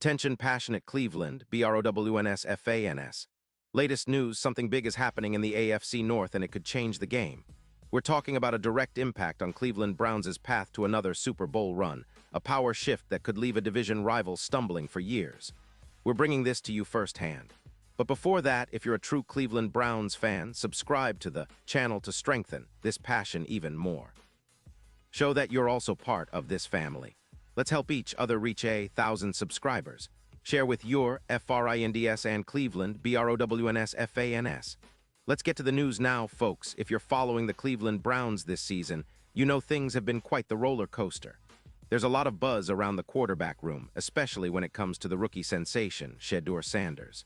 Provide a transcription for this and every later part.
Attention passionate Cleveland, BROWNS. Latest news, something big is happening in the AFC North and it could change the game. We're talking about a direct impact on Cleveland Browns' path to another Super Bowl run, a power shift that could leave a division rival stumbling for years. We're bringing this to you firsthand. But before that, if you're a true Cleveland Browns fan, subscribe to the channel to strengthen this passion even more. Show that you're also part of this family. Let's help each other reach 1,000 subscribers. Share with your FRINDS and Cleveland BROWNSFANS. Let's get to the news now, folks. If you're following the Cleveland Browns this season, you know things have been quite the roller coaster. There's a lot of buzz around the quarterback room, especially when it comes to the rookie sensation, Shedeur Sanders.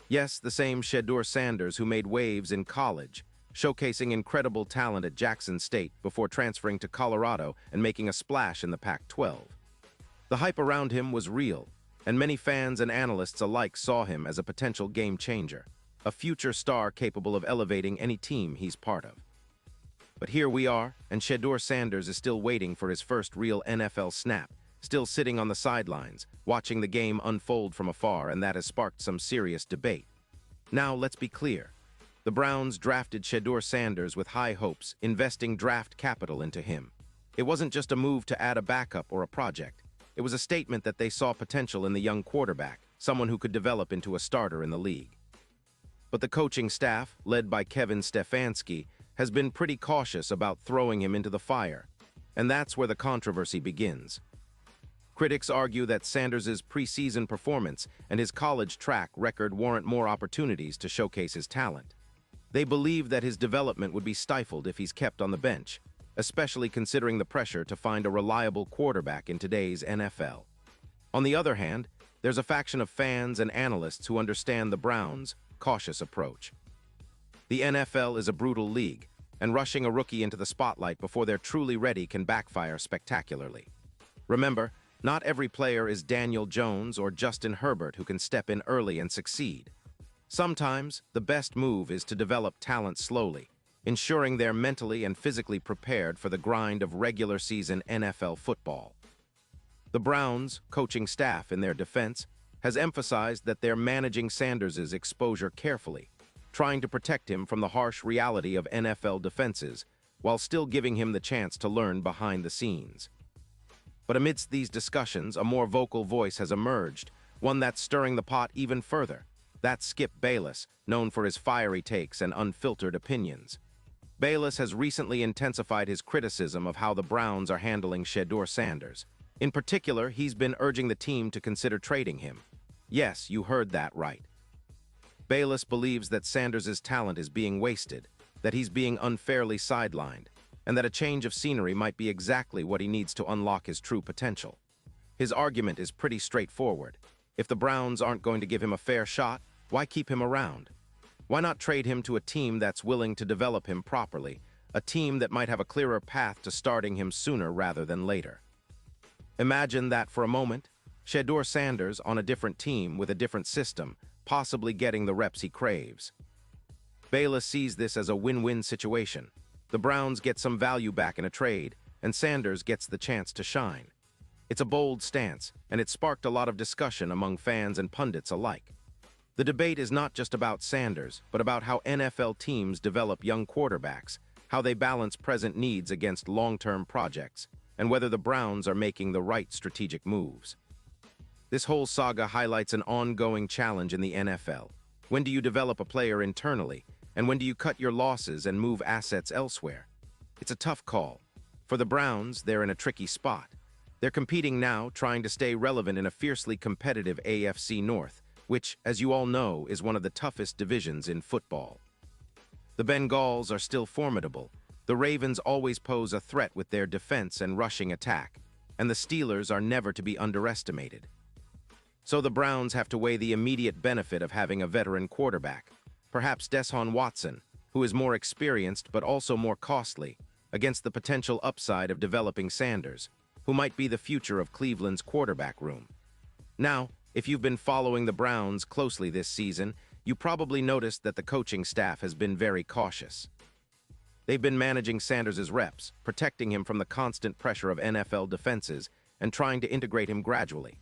Yes, the same Shedeur Sanders who made waves in college, showcasing incredible talent at Jackson State before transferring to Colorado and making a splash in the Pac-12. The hype around him was real, and many fans and analysts alike saw him as a potential game changer, a future star capable of elevating any team he's part of. But here we are, and Shedeur Sanders is still waiting for his first real NFL snap, still sitting on the sidelines, watching the game unfold from afar, and that has sparked some serious debate. Now, let's be clear. The Browns drafted Shedeur Sanders with high hopes, investing draft capital into him. It wasn't just a move to add a backup or a project. It was a statement that they saw potential in the young quarterback, someone who could develop into a starter in the league. But the coaching staff, led by Kevin Stefanski, has been pretty cautious about throwing him into the fire, and that's where the controversy begins. Critics argue that Sanders' preseason performance and his college track record warrant more opportunities to showcase his talent. They believe that his development would be stifled if he's kept on the bench, especially considering the pressure to find a reliable quarterback in today's NFL. On the other hand, there's a faction of fans and analysts who understand the Browns' cautious approach. The NFL is a brutal league, and rushing a rookie into the spotlight before they're truly ready can backfire spectacularly. Remember, not every player is Daniel Jones or Justin Herbert who can step in early and succeed. Sometimes, the best move is to develop talent slowly, ensuring they're mentally and physically prepared for the grind of regular season NFL football. The Browns' coaching staff, in their defense, has emphasized that they're managing Sanders' exposure carefully, trying to protect him from the harsh reality of NFL defenses, while still giving him the chance to learn behind the scenes. But amidst these discussions, a more vocal voice has emerged, one that's stirring the pot even further. That's Skip Bayless, known for his fiery takes and unfiltered opinions. Bayless has recently intensified his criticism of how the Browns are handling Shedeur Sanders. In particular, he's been urging the team to consider trading him. Yes, you heard that right. Bayless believes that Sanders' talent is being wasted, that he's being unfairly sidelined, and that a change of scenery might be exactly what he needs to unlock his true potential. His argument is pretty straightforward. If the Browns aren't going to give him a fair shot, why keep him around? Why not trade him to a team that's willing to develop him properly, a team that might have a clearer path to starting him sooner rather than later? Imagine that for a moment, Shedeur Sanders on a different team with a different system, possibly getting the reps he craves. Bayless sees this as a win-win situation. The Browns get some value back in a trade, and Sanders gets the chance to shine. It's a bold stance, and it sparked a lot of discussion among fans and pundits alike. The debate is not just about Sanders, but about how NFL teams develop young quarterbacks, how they balance present needs against long-term projects, and whether the Browns are making the right strategic moves. This whole saga highlights an ongoing challenge in the NFL. When do you develop a player internally, and when do you cut your losses and move assets elsewhere? It's a tough call. For the Browns, they're in a tricky spot. They're competing now, trying to stay relevant in a fiercely competitive AFC North, which, as you all know, is one of the toughest divisions in football. The Bengals are still formidable. The Ravens always pose a threat with their defense and rushing attack, and the Steelers are never to be underestimated. So the Browns have to weigh the immediate benefit of having a veteran quarterback, perhaps Deshaun Watson, who is more experienced but also more costly, against the potential upside of developing Sanders, who might be the future of Cleveland's quarterback room. Now, if you've been following the Browns closely this season, you probably noticed that the coaching staff has been very cautious. They've been managing Sanders' reps, protecting him from the constant pressure of NFL defenses, and trying to integrate him gradually.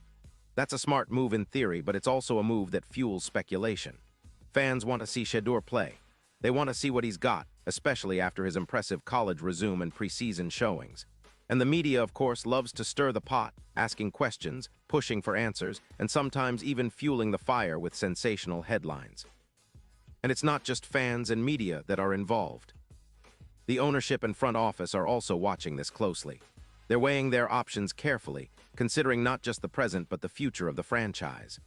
That's a smart move in theory, but it's also a move that fuels speculation. Fans want to see Shedeur play. They want to see what he's got, especially after his impressive college resume and preseason showings. And the media, of course, loves to stir the pot, asking questions, pushing for answers, and sometimes even fueling the fire with sensational headlines. And it's not just fans and media that are involved. The ownership and front office are also watching this closely. They're weighing their options carefully, considering not just the present but the future of the franchise.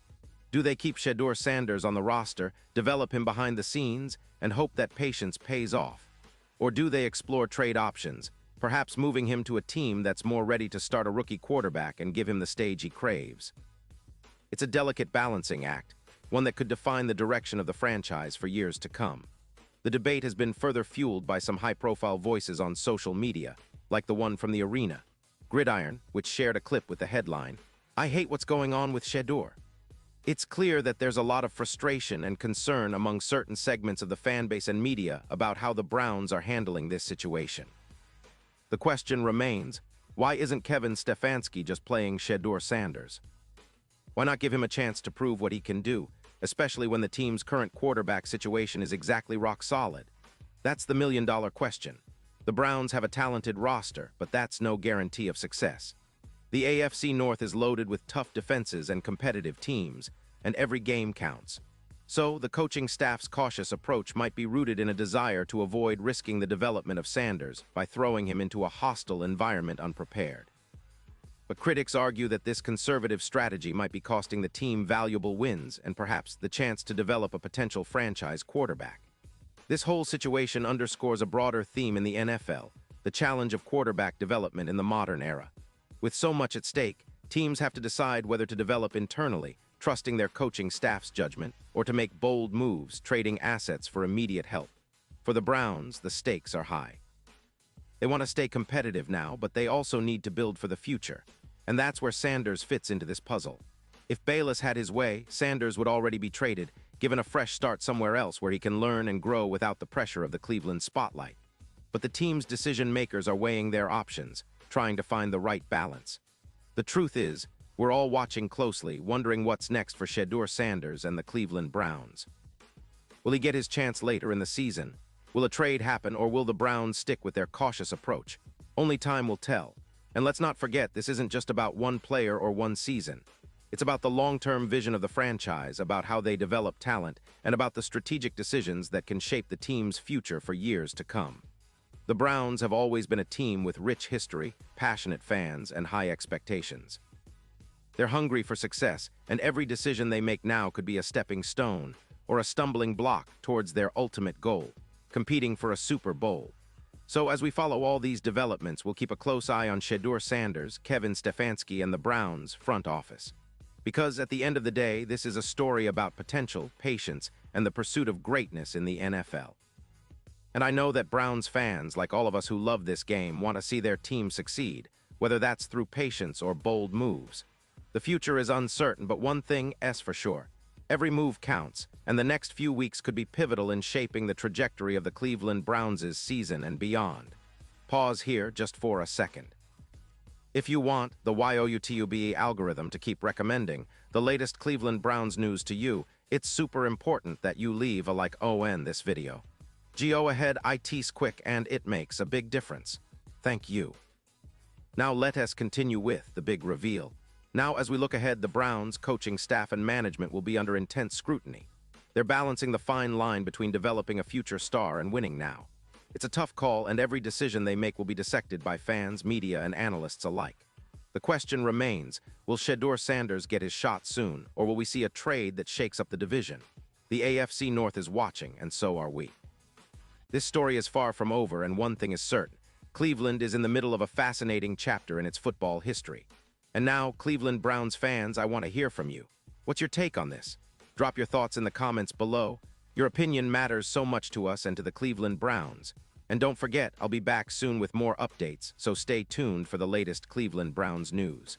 Do they keep Shedeur Sanders on the roster, develop him behind the scenes, and hope that patience pays off? Or do they explore trade options, perhaps moving him to a team that's more ready to start a rookie quarterback and give him the stage he craves? It's a delicate balancing act, one that could define the direction of the franchise for years to come. The debate has been further fueled by some high-profile voices on social media, like the one from the arena, Gridiron, which shared a clip with the headline, "I hate what's going on with Shedeur." It's clear that there's a lot of frustration and concern among certain segments of the fan base and media about how the Browns are handling this situation. The question remains, why isn't Kevin Stefanski just playing Shedeur Sanders? Why not give him a chance to prove what he can do, especially when the team's current quarterback situation is exactly rock solid? That's the million-dollar question. The Browns have a talented roster, but that's no guarantee of success. The AFC North is loaded with tough defenses and competitive teams, and every game counts. So, the coaching staff's cautious approach might be rooted in a desire to avoid risking the development of Sanders by throwing him into a hostile environment unprepared. But critics argue that this conservative strategy might be costing the team valuable wins and perhaps the chance to develop a potential franchise quarterback. This whole situation underscores a broader theme in the NFL, the challenge of quarterback development in the modern era. With so much at stake, teams have to decide whether to develop internally, trusting their coaching staff's judgment, or to make bold moves, trading assets for immediate help. For the Browns, the stakes are high. They want to stay competitive now, but they also need to build for the future. And that's where Sanders fits into this puzzle. If Bayless had his way, Sanders would already be traded, given a fresh start somewhere else where he can learn and grow without the pressure of the Cleveland spotlight. But the team's decision-makers are weighing their options, trying to find the right balance. The truth is, we're all watching closely, wondering what's next for Shedeur Sanders and the Cleveland Browns. Will he get his chance later in the season? Will a trade happen, or will the Browns stick with their cautious approach? Only time will tell. And let's not forget, this isn't just about one player or one season. It's about the long-term vision of the franchise, about how they develop talent, and about the strategic decisions that can shape the team's future for years to come. The Browns have always been a team with rich history, passionate fans, and high expectations. They're hungry for success, and every decision they make now could be a stepping stone or a stumbling block towards their ultimate goal, competing for a Super Bowl. So as we follow all these developments, we'll keep a close eye on Shedeur Sanders, Kevin Stefanski, and the Browns' front office. Because at the end of the day, this is a story about potential, patience, and the pursuit of greatness in the NFL. And I know that Browns fans, like all of us who love this game, want to see their team succeed, whether that's through patience or bold moves. The future is uncertain, but one thing is for sure. Every move counts, and the next few weeks could be pivotal in shaping the trajectory of the Cleveland Browns' season and beyond. Pause here just for a second. If you want the YOUTUBE algorithm to keep recommending the latest Cleveland Browns news to you, it's super important that you leave a like on this video. Go ahead, it's quick and it makes a big difference. Thank you. Now let us continue with the big reveal. Now as we look ahead, the Browns' coaching staff and management will be under intense scrutiny. They're balancing the fine line between developing a future star and winning now. It's a tough call, and every decision they make will be dissected by fans, media, and analysts alike. The question remains, will Shedeur Sanders get his shot soon, or will we see a trade that shakes up the division? The AFC North is watching, and so are we. This story is far from over, and one thing is certain. Cleveland is in the middle of a fascinating chapter in its football history. And now, Cleveland Browns fans, I want to hear from you. What's your take on this? Drop your thoughts in the comments below. Your opinion matters so much to us and to the Cleveland Browns. And don't forget, I'll be back soon with more updates, so stay tuned for the latest Cleveland Browns news.